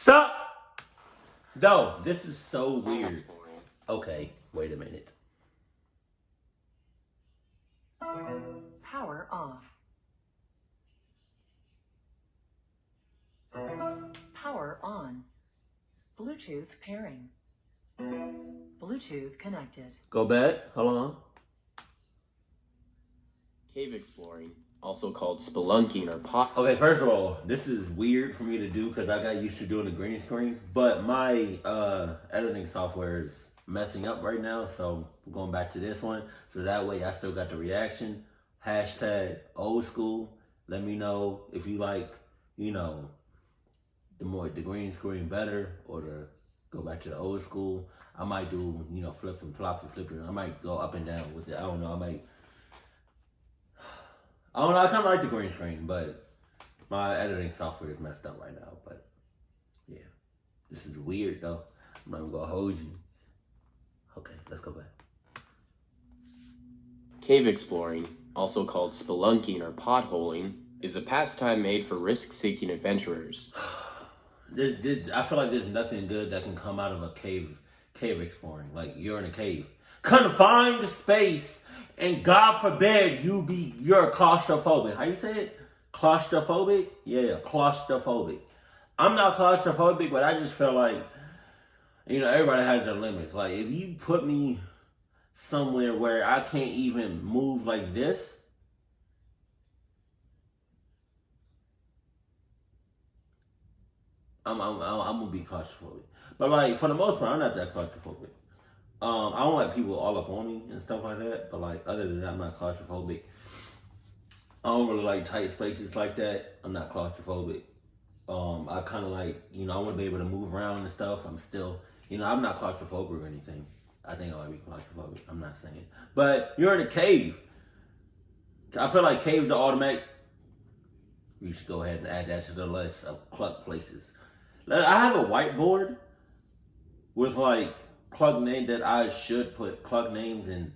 Sup? No, this is so weird. Okay, wait a minute. Power off. Power on. Bluetooth pairing. Bluetooth connected. Go back. Hold on. Cave exploring, also called spelunking or pot. Okay, first of all, this is weird for me to do because I got used to doing the green screen. But my editing software is messing up right now, so I'm going back to this one. So that way I still got the reaction. Hashtag old school. Let me know if you like, the green screen better or to go back to the old school. I might do, flip and flop and flip it. I might go up and down with it. I don't know. I kind of like the green screen, but my editing software is messed up right now. But yeah, this is weird though. I'm not even gonna hold you. Okay, let's go back. Cave exploring, also called spelunking or potholing, is a pastime made for risk-seeking adventurers. I feel like there's nothing good that can come out of a cave exploring. Like you're in a cave, confined space. And God forbid you're claustrophobic. How you say it? Claustrophobic? Yeah, claustrophobic. I'm not claustrophobic, but I just feel like, everybody has their limits. Like, if you put me somewhere where I can't even move like this, I'm gonna be claustrophobic. But like, for the most part, I'm not that claustrophobic. I don't like people all up on me and stuff like that, but like other than that, I'm not claustrophobic. I don't really like tight spaces like that. I'm not claustrophobic. I kind of like, I want to be able to move around and stuff. I'm still, I'm not claustrophobic or anything. I think I might be claustrophobic. I'm not saying. But you're in a cave. I feel like caves are automatic. You should go ahead and add that to the list of cluck places. I have a whiteboard with like cluck name that I should put cluck names and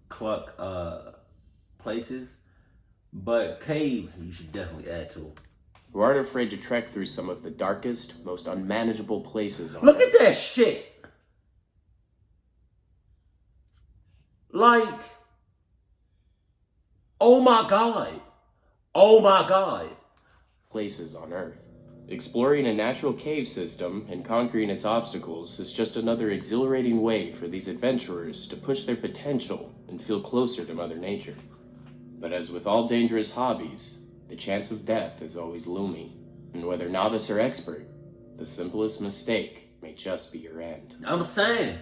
cluck places, but caves you should definitely add to them. Who aren't afraid to trek through some of the darkest, most unmanageable places on Look at that shit! Like, oh my god. Oh my god. places on Earth. Exploring a natural cave system and conquering its obstacles is just another exhilarating way for these adventurers to push their potential and feel closer to Mother Nature. But as with all dangerous hobbies, the chance of death is always looming, and whether novice or expert, the simplest mistake may just be your end. I'm saying.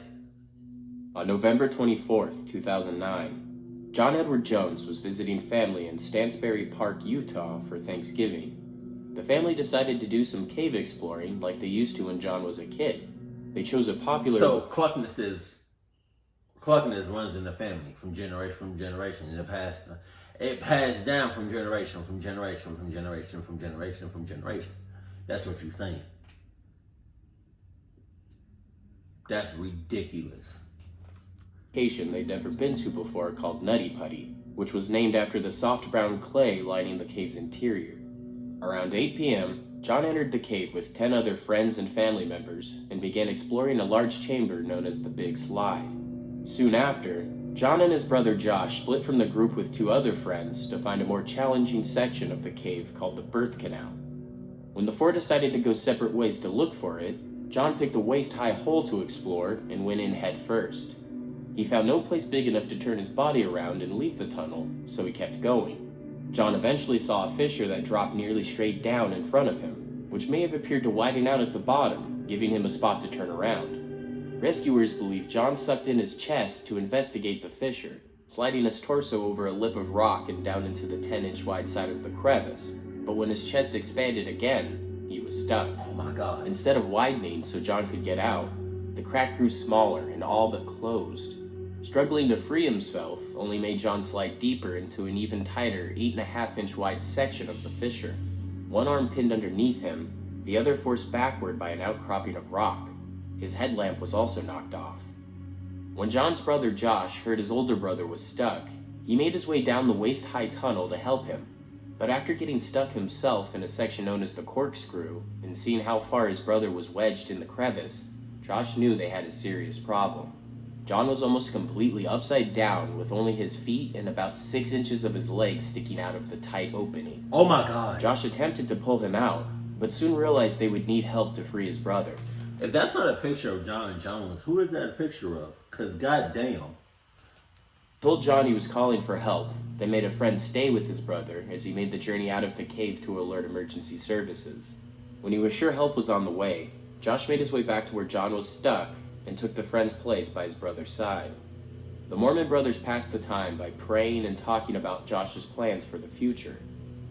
On November 24th, 2009, John Edward Jones was visiting family in Stansbury Park, Utah for Thanksgiving. The family decided to do some cave exploring like they used to when John was a kid. They chose a popular... So cluckness runs in the family from generation to generation. It passed down from generation to generation. That's what you're saying. That's ridiculous. Location they'd never been to before called Nutty Putty, which was named after the soft brown clay lining the cave's interior. Around 8 p.m., John entered the cave with 10 other friends and family members and began exploring a large chamber known as the Big Slide. Soon after, John and his brother Josh split from the group with 2 other friends to find a more challenging section of the cave called the Birth Canal. When the 4 decided to go separate ways to look for it, John picked a waist-high hole to explore and went in head first. He found no place big enough to turn his body around and leave the tunnel, so he kept going. John eventually saw a fissure that dropped nearly straight down in front of him, which may have appeared to widen out at the bottom, giving him a spot to turn around. Rescuers believe John sucked in his chest to investigate the fissure, sliding his torso over a lip of rock and down into the 10-inch wide side of the crevice. But when his chest expanded again, he was stuck. Oh my god. Instead of widening so John could get out, the crack grew smaller and all but closed. Struggling to free himself only made John slide deeper into an even tighter 8.5-inch wide section of the fissure. One arm pinned underneath him, the other forced backward by an outcropping of rock. His headlamp was also knocked off. When John's brother Josh heard his older brother was stuck, he made his way down the waist-high tunnel to help him. But after getting stuck himself in a section known as the corkscrew, and seeing how far his brother was wedged in the crevice, Josh knew they had a serious problem. John was almost completely upside down with only his feet and about 6 inches of his legs sticking out of the tight opening. Oh my God. Josh attempted to pull him out, but soon realized they would need help to free his brother. If that's not a picture of John Jones, who is that a picture of? Because goddamn. Told John he was calling for help. They made a friend stay with his brother as he made the journey out of the cave to alert emergency services. When he was sure help was on the way, Josh made his way back to where John was stuck and took the friend's place by his brother's side. The Mormon brothers passed the time by praying and talking about Josh's plans for the future.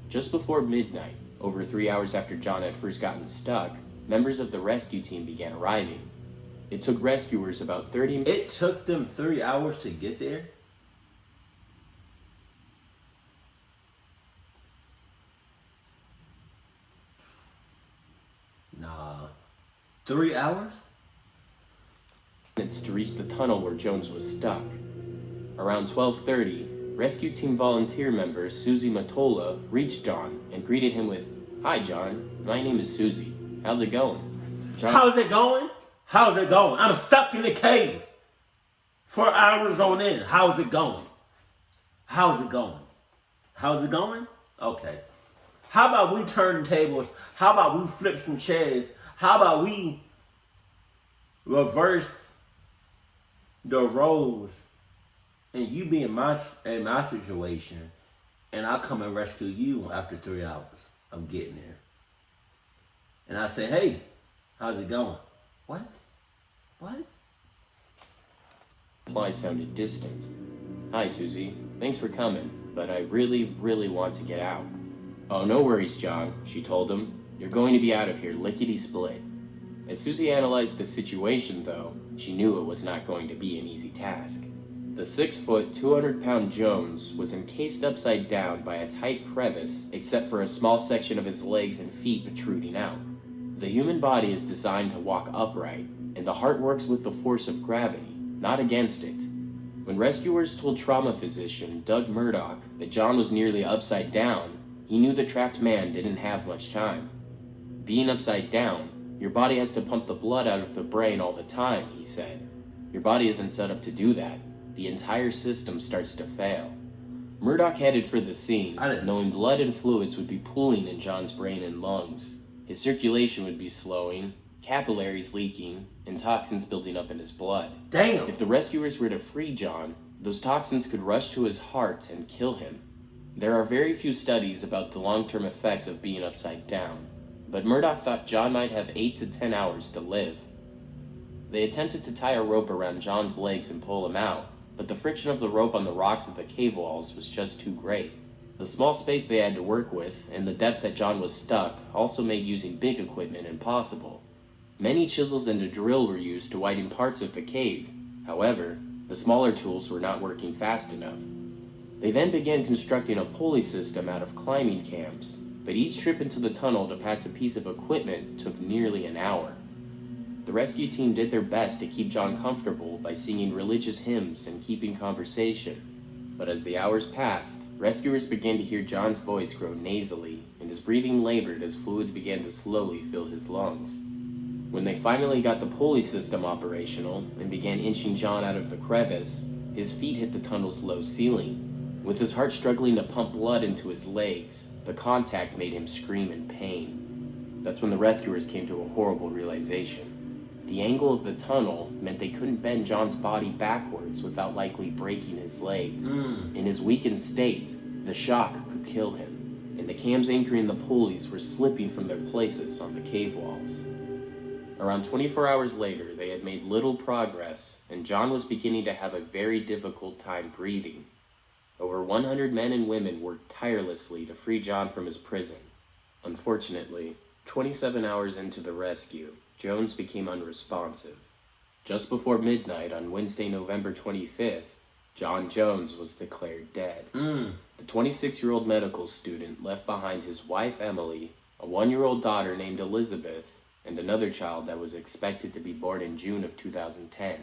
Just before midnight, over 3 hours after John had first gotten stuck, members of the rescue team began arriving. It took rescuers about 30 minutes. It took them 3 hours to get there? Nah. 3 hours? To reach the tunnel where Jones was stuck. Around 12:30, rescue team volunteer member Susie Matola reached John and greeted him with, "Hi John, my name is Susie. How's it going?" John, How's it going? How's it going? I'm stuck in the cave for hours on end. How's it going? How's it going? How's it going? Okay. How about we turn tables? How about we flip some chairs? How about we reverse the roles and you be in my situation and I come and rescue you after 3 hours of getting there. And I say, hey, how's it going? What? reply sounded distant. "Hi Susie, thanks for coming, but I really want to get out." "Oh, no worries, John," she told him. "You're going to be out of here lickety-split." As Susie analyzed the situation, though, she knew it was not going to be an easy task. The 6-foot, 200-pound Jones was encased upside down by a tight crevice, except for a small section of his legs and feet protruding out. The human body is designed to walk upright, and the heart works with the force of gravity, not against it. When rescuers told trauma physician Doug Murdoch that John was nearly upside down, he knew the trapped man didn't have much time. Being upside down, your body has to pump the blood out of the brain all the time, he said. Your body isn't set up to do that. The entire system starts to fail. Murdoch headed for the scene, knowing blood and fluids would be pooling in John's brain and lungs. His circulation would be slowing, capillaries leaking, and toxins building up in his blood. Damn! If the rescuers were to free John, those toxins could rush to his heart and kill him. There are very few studies about the long-term effects of being upside down, but Murdoch thought John might have 8 to 10 hours to live. They attempted to tie a rope around John's legs and pull him out, but the friction of the rope on the rocks of the cave walls was just too great. The small space they had to work with, and the depth that John was stuck, also made using big equipment impossible. Many chisels and a drill were used to widen parts of the cave. However, the smaller tools were not working fast enough. They then began constructing a pulley system out of climbing cams, but each trip into the tunnel to pass a piece of equipment took nearly an hour. The rescue team did their best to keep John comfortable by singing religious hymns and keeping conversation, but as the hours passed, rescuers began to hear John's voice grow nasally, and his breathing labored as fluids began to slowly fill his lungs. When they finally got the pulley system operational and began inching John out of the crevice, his feet hit the tunnel's low ceiling. With his heart struggling to pump blood into his legs, the contact made him scream in pain. That's when the rescuers came to a horrible realization. The angle of the tunnel meant they couldn't bend John's body backwards without likely breaking his legs. In his weakened state, the shock could kill him, and the cams anchoring the pulleys were slipping from their places on the cave walls. Around 24 hours later, they had made little progress, and John was beginning to have a very difficult time breathing. Over 100 men and women worked tirelessly to free John from his prison. Unfortunately, 27 hours into the rescue, Jones became unresponsive. Just before midnight on Wednesday, November 25th, John Jones was declared dead. The 26-year-old medical student left behind his wife, Emily, a 1-year-old daughter named Elizabeth, and another child that was expected to be born in June of 2010.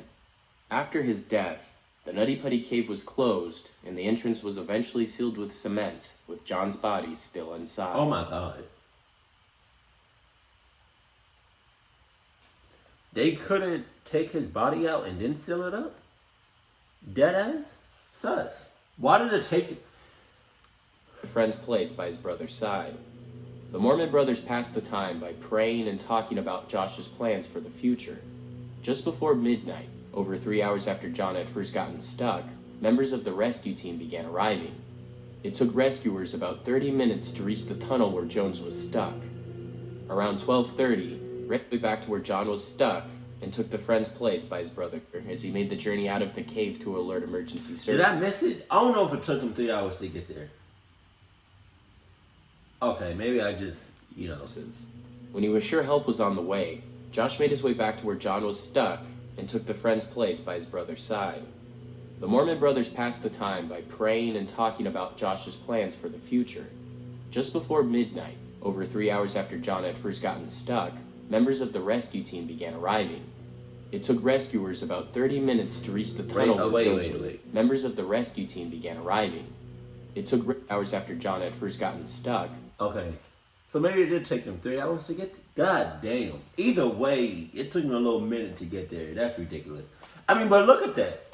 After his death, The Nutty Putty Cave was closed, and the entrance was eventually sealed with cement, with John's body still inside. Oh my God. They couldn't take his body out and then seal it up? Deadass? Sus. Why did it take it? A friend's place by his brother's side. The Mormon brothers passed the time by praying and talking about Josh's plans for the future. Just before midnight, over 3 hours after John had first gotten stuck, members of the rescue team began arriving. It took rescuers about 30 minutes to reach the tunnel where Jones was stuck. Around 12:30, Rick went back to where John was stuck and took the friend's place by his brother as he made the journey out of the cave to alert emergency service. Did I miss it? I don't know if it took him 3 hours to get there. Okay, maybe I just, When he was sure help was on the way, Josh made his way back to where John was stuck and took the friend's place by his brother's side. The Mormon brothers passed the time by praying and talking about Josh's plans for the future. Just before midnight, over 3 hours after John had first gotten stuck, members of the rescue team began arriving. It took rescuers about 30 minutes to reach the tunnel where Jones was. Members of the rescue team began arriving. It took hours after John had first gotten stuck. Okay. So maybe it did take him 3 hours to get there. God damn. Either way, it took him a little minute to get there. That's ridiculous. I mean, but look at that.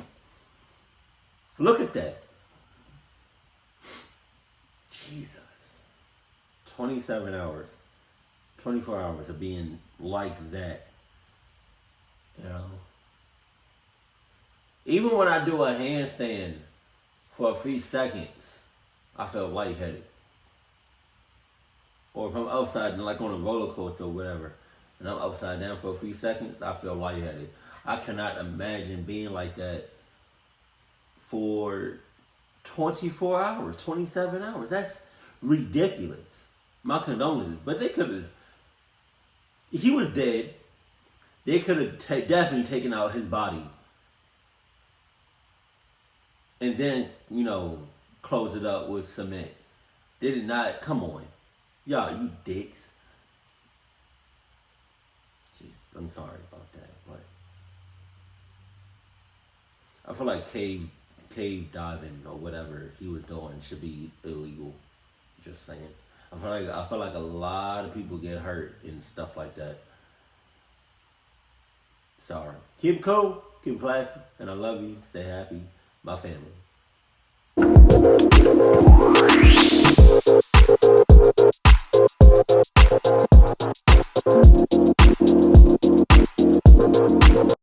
Look at that. Jesus. 27 hours. 24 hours of being like that. Even when I do a handstand for a few seconds, I feel lightheaded. Or if I'm upside, like on a roller coaster or whatever, and I'm upside down for a few seconds, I feel lightheaded. I cannot imagine being like that for 24 hours, 27 hours. That's ridiculous. My condolences. But they could have, he was dead. They could have definitely taken out his body. And then, close it up with cement. They did not, come on. Y'all, you dicks. Jeez, I'm sorry about that, but I feel like cave diving or whatever he was doing should be illegal. Just saying. I feel like a lot of people get hurt and stuff like that. Sorry. Keep it cool, keep it classy, and I love you. Stay happy. My family.